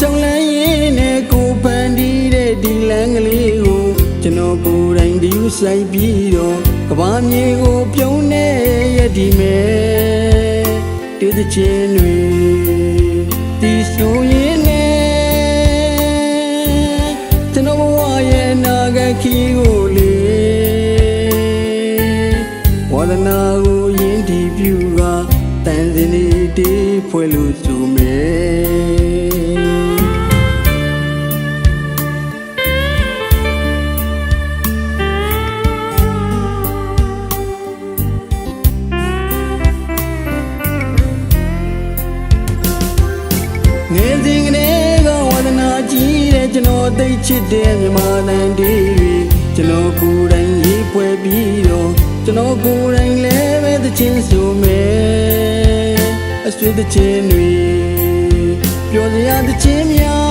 ဆောင်လန်းရင်နဲ့ကိုဖန်တီးတဲ့ဒီလမ်းကလေးကိုကျွန်တော်ကိုယ်တိုင်ဒီဥဆိုင်ပြီးတော့ကဘာမြေကိုပြုံးနေရဒီမဲ့တေးသချင်းတွေဒီဆိုရင်နဲ့ကျွန်တော်ဘဝရဲ့နာဂတ်ခီးကိုလေဝါဒနာကိုယဉ်တည်ပြုကတန်စင်နေတေးဖွဲ့လို့ဆိုမယ်ငယ်စဉ်ကလေးကဝါဒနာကြီးတဲ့ကျွန်တော်သိချစ်တဲ့မြန်မာနိုင်ငံတွေကျွန်တော်ကိုယ်တိုင်ရေးပွဲပြီးတော့ကျွန်တော်ကိုယ်တိုင်လည်းပဲသချင်းဆိုမယ်အဆွေသချင်းတွေပျော်စရာသချင်းများ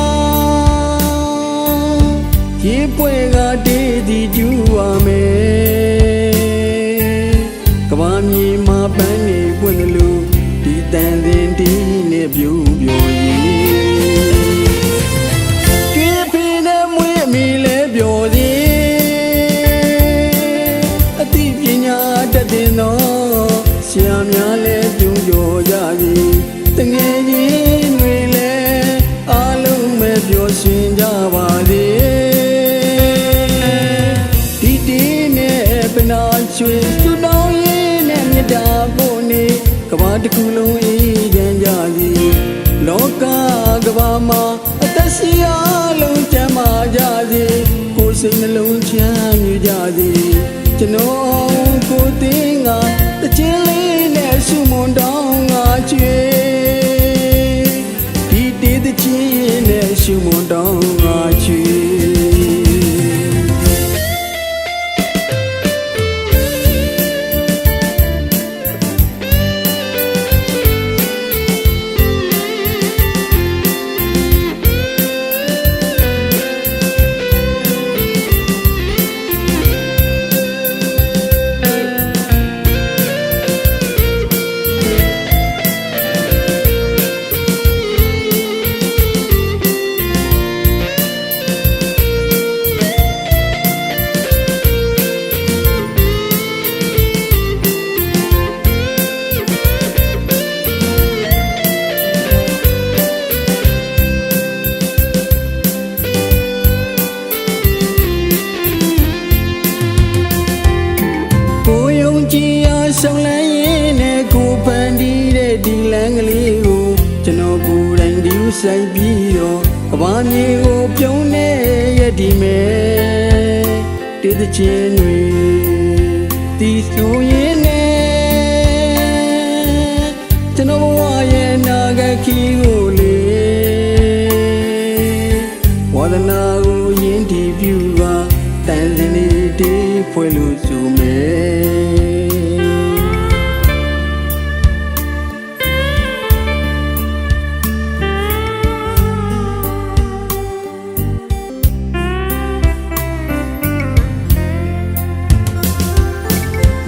ရေးပွဲကတေးသည်ကျူပါမယ်ကဘာမြေမှာပန်းနေပွင့်လို့ဒီတန်စင်ဒီနဲ့ပြူပြိုရေးဆရာများလည်းပြုံးကြော်ကြပြီတငယ်ချင်းတွေလည်းအားလုံးပဲပျော်ရွှင်ကြပါစေဒီတီးနဲ့ပနာချွေသူတောင်းရင်နဲ့မြတ်တာဖို့နေကဘာတစ်ခုလုံးအေးချမ်းကြစီလောကကဘာမှာအသက်ရှိအားလုံးကျမ်းမာကြစေကိုယ်စိတ်နှလုံးချမ်းမြေ့ကြစေကျွန်တော်ကိုတင်းကတချင်းလေးနဲ့ရှုမွန်တောင်းငါချွေဒီတေးတချင်းနဲ့ရှုမွန်တောင်းငါချွေဆောင်လန်းရင်နဲ့ကိုဖန်တီးတဲ့ဒီလမ်းကလေးကိုကျွန်တော်ကိုယ်တိုင်ဒီဥဆိုင်ပြီးတော့ကဘာမြေကိုပြုံးနေရဒီမဲ့တေးသချင်းတွေဒီဆိုရင်နဲ့ကျွန်တော်ဘဝရဲ့နာဂတ်ခီးကိုလေဝါဒနာကိုယဉ်တည်ပြုကတန်စင်နေတေးဖွဲ့လို့ဆိုမယ်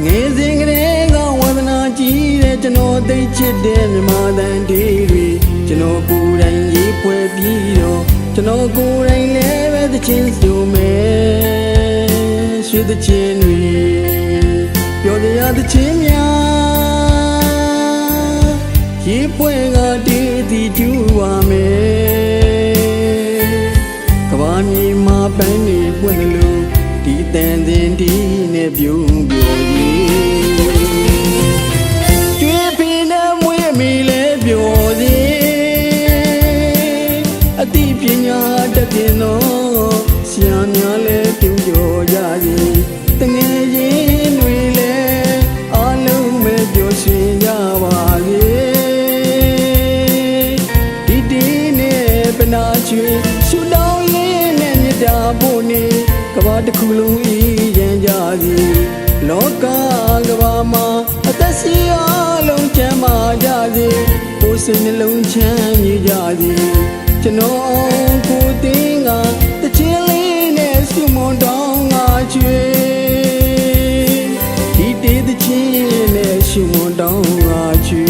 ငယ်စဉ်ကလေးကဝါဒနာကြီးတဲ့ကျွန်တော်သိချစ်တဲ့မြန်မာနိုင်ငံတွေကျွန်တော်ကိုယ်တိုင်ရေးပွဲပြီးတော့ကျွန်တော်ကိုယ်တိုင်လည်းပဲသချင်းဆိုမယ်ရွှေသချင်းတွေပျော်စရာသချင်းများရေးပွဲကတေးသည်ကျူပါမယ်ကဘာမြေမှာပန်းနေပွင့်လို့ဒီတန်စင်ဒီနဲ့ပြုံးပြိုကျွေးဖိနေမွေးမိလဲပျော်စေအတိပညာတတ်တင်တော့ဆရာများလဲပြုံးကြော်ကြစီတငယ်ချင်းတွေလဲအားလုံးပဲပျော်ရွှင်ကြပါစေဒီတီးနဲ့ပနာချွေရှူတောင်းရင်နဲ့မြတ်တာဖို့နေကဘာတစ်ခုလုံးအေးချမ်းကြစီလောကကဘာမှာအသက်ရှိအားလုံးကျမ်းမာကြစေကိုယ်စိတ်နှလုံးချမ်းမြေ့ကြစေကျွန်တော်ကိုတင်းကတချင်းလေးနဲ့ရှုမွန်တောင်းငါချွေဒီတေးသချင်းနဲ့ရှုမွန်တောင်းငါချွေ